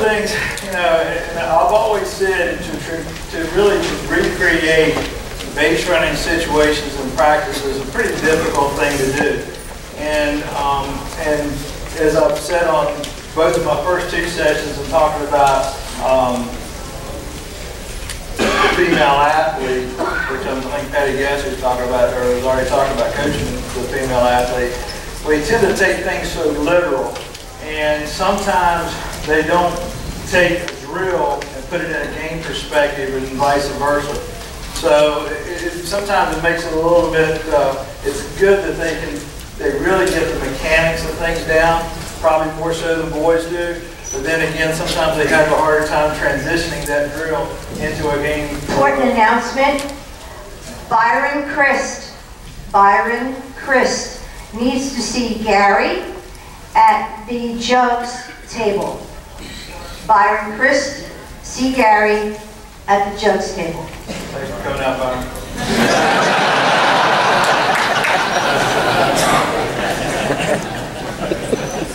things, you know, and I've always said to really recreate base running situations and practices is a pretty difficult thing to do. And as I've said on both of my first two sessions, I'm talking about female athlete, which I think Patty Guess was talking about, or was already talking about coaching the female athlete. We tend to take things so literal, and sometimes they don't take a drill and put it in a game perspective, and vice versa. So sometimes it makes it a little bit. It's good that they really get the mechanics of things down, probably more so than boys do. But then again, sometimes they have a harder time transitioning that drill into a game. Important announcement. Byron Christ needs to see Gary at the jugs table. Byron Christ, see Gary at the jugs table. Thanks for coming out, Byron.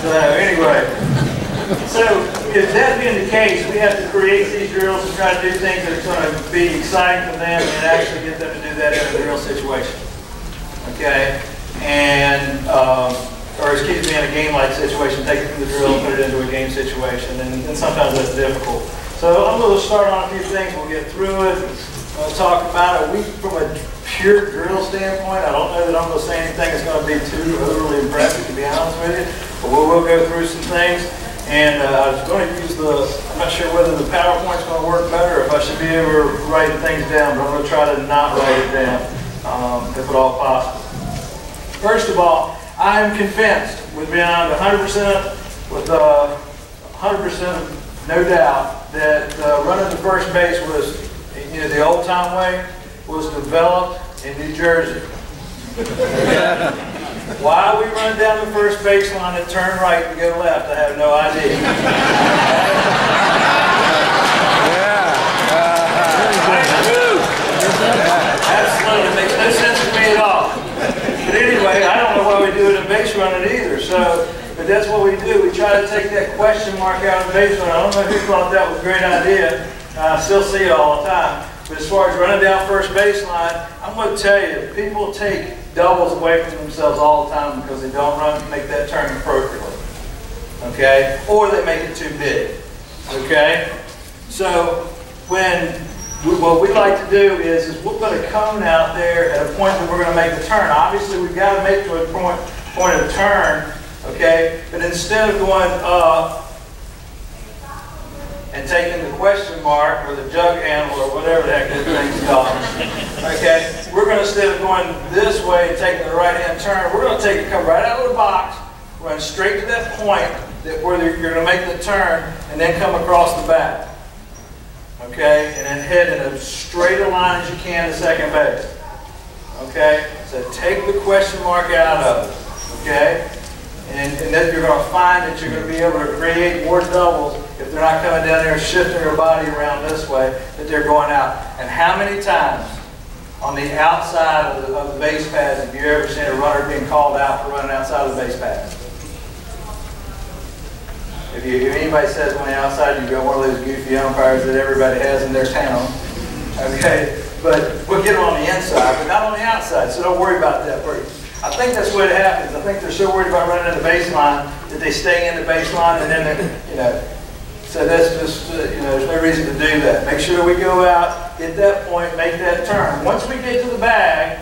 So anyway. So, if that being the case, we have to create these drills and try to do things that are going to be exciting for them and actually get them to do that in a real situation. Okay? And, or excuse me, in a game-like situation, take it from the drill and put it into a game situation, and sometimes that's difficult. So, I'm going to start on a few things. We'll get through it. We'll talk about it. From a pure drill standpoint, I don't know that I'm going to say anything that's going to be too overly impressive, to be honest with you, but we'll go through some things. And I was going to use I'm not sure whether the PowerPoint's going to work better, if I should be able to write things down, but I'm going to try to not write it down, if at all possible. First of all, I am convinced, with beyond 100%, with 100% no doubt, that running to first base was, you know, the old-time way, was developed in New Jersey. Why we run down the first baseline and turn right and go left, I have no idea. Absolutely, makes no sense to me at all. But anyway, I don't know why we do it in base running either. So, but that's what we do. We try to take that question mark out of base running. I don't know who thought that was a great idea. I still see it all the time. But as far as running down first baseline, I'm going to tell you, people take doubles away from themselves all the time because they don't make that turn appropriately. Okay? Or they make it too big. Okay? So what we like to do is we'll put a cone out there at a point that we're going to make the turn. Obviously, we've got to make to a point of turn. Okay? But instead of going up and taking the question mark or the jug handle or whatever the heck that thing's called. Okay, we're going to, instead of going this way and taking the right-hand turn, we're going to come right out of the box, run straight to that point where you're going to make the turn, and then come across the back. Okay, and then head in as straight a line as you can to second base. Okay, so take the question mark out of it. Okay. And then you're going to find that you're going to be able to create more doubles if they're not coming down there and shifting their body around this way, that they're going out. And how many times on the outside of the base pads have you ever seen a runner being called out for running outside of the base pads? If anybody says on the outside, you've got one of those goofy umpires that everybody has in their town. Okay, but we'll get them on the inside, but not on the outside, so don't worry about that first. I think that's what happens. I think they're so worried about running in the baseline that they stay in the baseline, and then you know. So that's just you know, there's no reason to do that. Make sure we go out, get that point, make that turn. Once we get to the bag,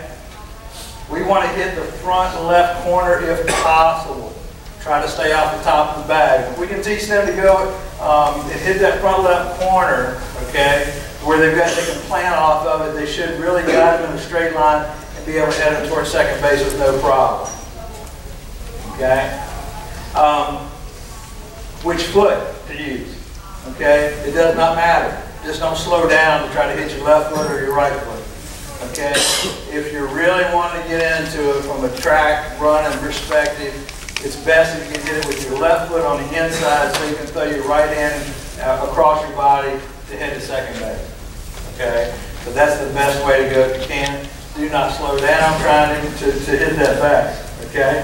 we want to hit the front left corner if possible. Try to stay off the top of the bag. If we can teach them to go and hit that front left corner, okay, where they can plan off of it, they should really guide them in a straight line and be able to head them towards second base with no problem. Okay? Which foot to use? Okay? It does not matter. Just don't slow down to try to hit your left foot or your right foot. Okay? If you're really wanting to get into it from a track running perspective, it's best if you can hit it with your left foot on the inside so you can throw your right hand across your body to hit the second base. Okay? So that's the best way to go if you can. Do not slow down trying to hit that base. Okay?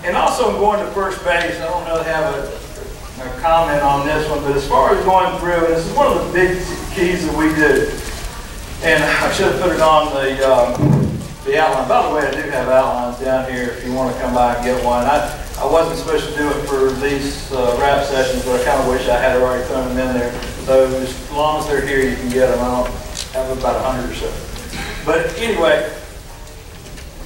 And also going to first base, I don't know, have comment on this one, but as far as going through, and this is one of the big keys that we do, and I should have put it on the outline. By the way, I do have outlines down here if you want to come by and get one. I wasn't supposed to do it for these rap sessions, but I kind of wish I had already thrown them in there. So as long as they're here, you can get them. I don't have about 100 or so. But anyway,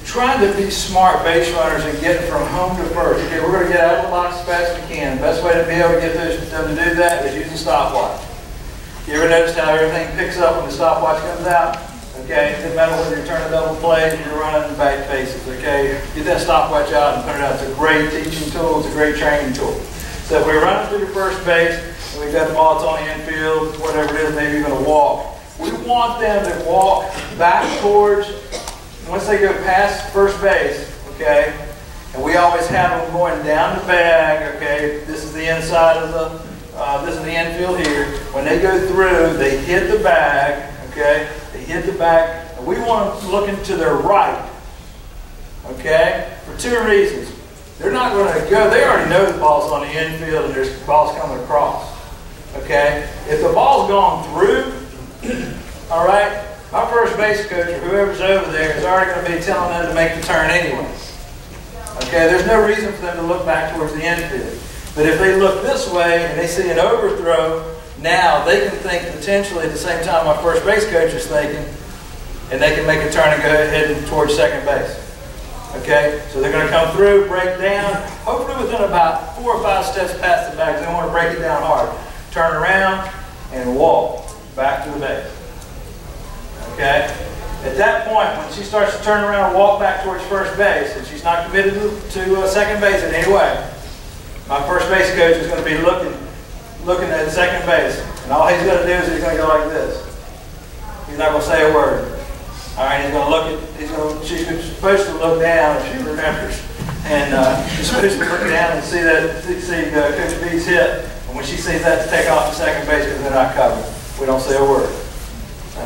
trying to be smart base runners and get from home to first. Okay, we're going to get out of the box as fast as we can. The best way to be able to get them to do that is use a stopwatch. You ever notice how everything picks up when the stopwatch comes out? Okay, it doesn't matter whether you're turning double plays or you're running back faces. Okay, get that stopwatch out and put it out. It's a great teaching tool. It's a great training tool. So if we're running through the first base and we've got the ball, it's on the infield, whatever it is, maybe even a walk. We want them to walk back towards, once they go past first base, okay, and we always have them going down the bag, okay, this is the inside of this is the infield here. When they go through, they hit the bag, okay, they hit the bag, and we want them looking to their right, okay, for two reasons. They're not going to go, they already know the ball's on the infield and there's balls coming across, okay. If the ball's gone through, all right, my first base coach or whoever's over there is already going to be telling them to make the turn anyway. Okay, there's no reason for them to look back towards the infield. But if they look this way and they see an overthrow, now they can think potentially at the same time my first base coach is thinking, and they can make a turn and go ahead towards second base. Okay, so they're going to come through, break down, hopefully within about 4 or 5 steps past the bag. They don't want to break it down hard. Turn around and walk back to the base. Okay? At that point, when she starts to turn around and walk back towards first base, and she's not committed to second base in any way, my first base coach is going to be looking at second base, and all he's going to do is he's going to go like this. He's not going to say a word. All right, he's going to look at, she's supposed to look down if she remembers, and she's supposed to look down and see Coach B's hit, and when she sees that, to take off to second base because they're not covered. We don't say a word.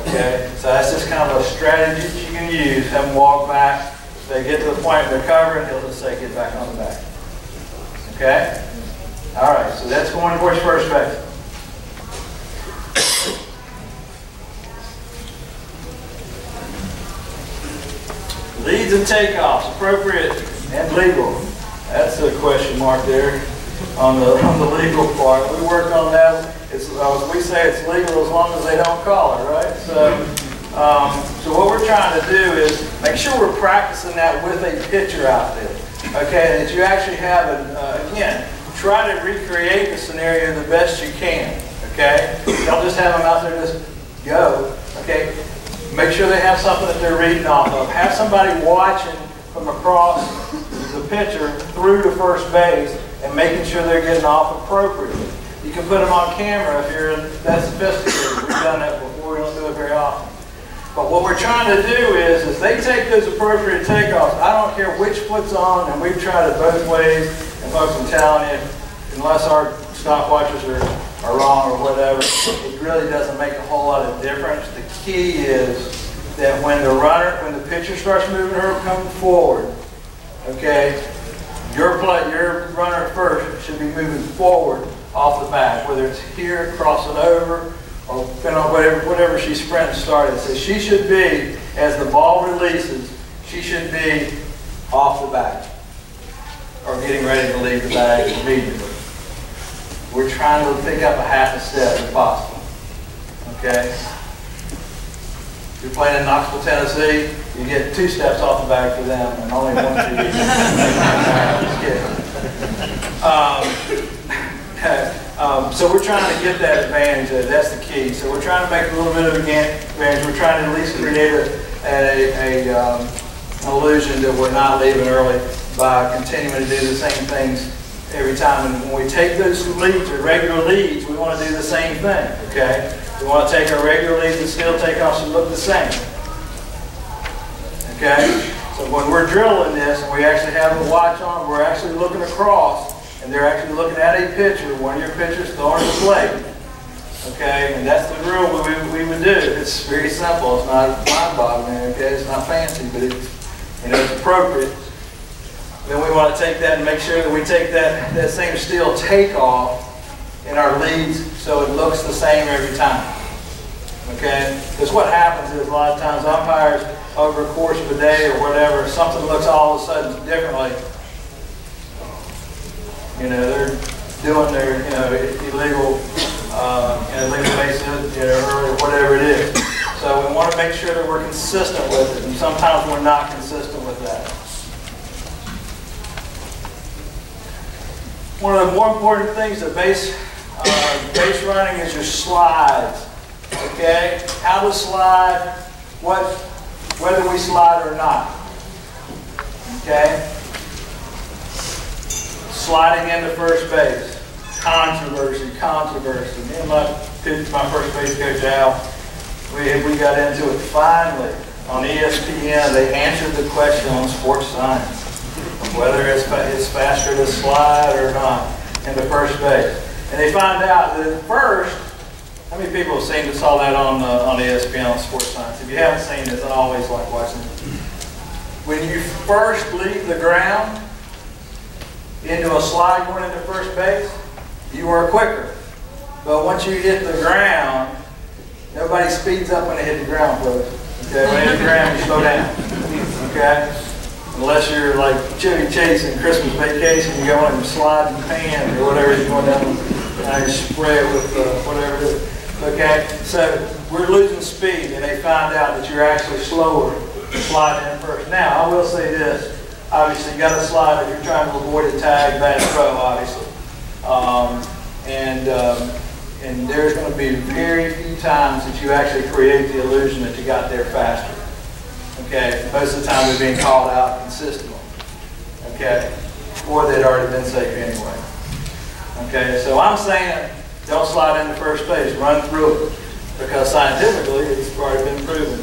Okay, so that's just kind of a strategy that you can use. Have them walk back. If they get to the point where they're covering, he'll just say, get back on the back. Okay? All right, so that's going towards first base. Leads and takeoffs, appropriate and legal. That's a question mark there on the legal part. We worked on that. We say it's legal as long as they don't call it, right? So what we're trying to do is make sure we're practicing that with a pitcher out there. Okay, that you actually have, again, try to recreate the scenario the best you can. Okay, don't just have them out there just go. Okay, make sure they have something that they're reading off of. Have somebody watching from across the pitcher through to first base and making sure they're getting off appropriately. You can put them on camera if you're that sophisticated. We've done that before. We don't do it very often. But what we're trying to do is they take those appropriate takeoffs. I don't care which foot's on, and we've tried it both ways. And folks, I'm telling you, unless our stopwatches are wrong or whatever, it really doesn't make a whole lot of difference. The key is that when the pitcher starts moving her coming forward, okay, your runner first should be moving forward off the bat, whether it's here, crossing over, or depending on whatever she's sprinting started. So she should be, as the ball releases, she should be off the bat, or getting ready to leave the bag immediately. We're trying to pick up a half a step if possible. Okay? If you're playing in Knoxville, Tennessee, you get 2 steps off the bag for them, and only 1 for you. Just kidding. So we're trying to get that advantage. That's the key. So we're trying to make a little bit of advantage. We're trying to at least create an illusion that we're not leaving early by continuing to do the same things every time. And when we take those leads or regular leads, we want to do the same thing. Okay? We want to take our regular leads and still takeoffs and look the same. Okay? So when we're drilling this and we actually have the watch on, we're actually looking across. And they're actually looking at a pitcher, one of your pitchers throwing the plate. Okay, and that's the drill we would do. It's very simple. It's not mind-boggling. Okay, it's not fancy, but it's appropriate. Then we want to take that and make sure that we take that same steel takeoff in our leads so it looks the same every time. Okay? Because what happens is a lot of times umpires, over the course of a day or whatever, something looks all of a sudden differently. You know, they're doing their, you know, illegal bases, you know, or whatever it is. So we want to make sure that we're consistent with it, and sometimes we're not consistent with that. One of the more important things of base running is your slides. Okay, how to slide, whether we slide or not. Okay, sliding into first base, controversy. Me and my first base coach Al, we got into it finally on ESPN. They answered the question on sports science, whether it's faster to slide or not into first base. And they find out that at first, how many people have seen saw that on ESPN on sports science? If you haven't seen it, I always like watching it. When you first leave the ground into a slide going into first base, you are quicker. But once you hit the ground, nobody speeds up when they hit the ground, folks. Okay, when they hit the ground, you slow down. Okay? Unless you're like Chevy Chase in Christmas Vacation, you go on and slide in pan or whatever you're going down, and you spray it with whatever it is. Okay, so we're losing speed, and they find out that you're actually slower sliding in first. Now, I will say this. Obviously, you got to slide if you're trying to avoid a tag, bad throw, obviously. And there's going to be very few times that you actually create the illusion that you got there faster. Okay, most of the time they're being called out consistently. Okay, or they'd already been safe anyway. Okay, so I'm saying don't slide into first base, run through it, because scientifically it's already been proven.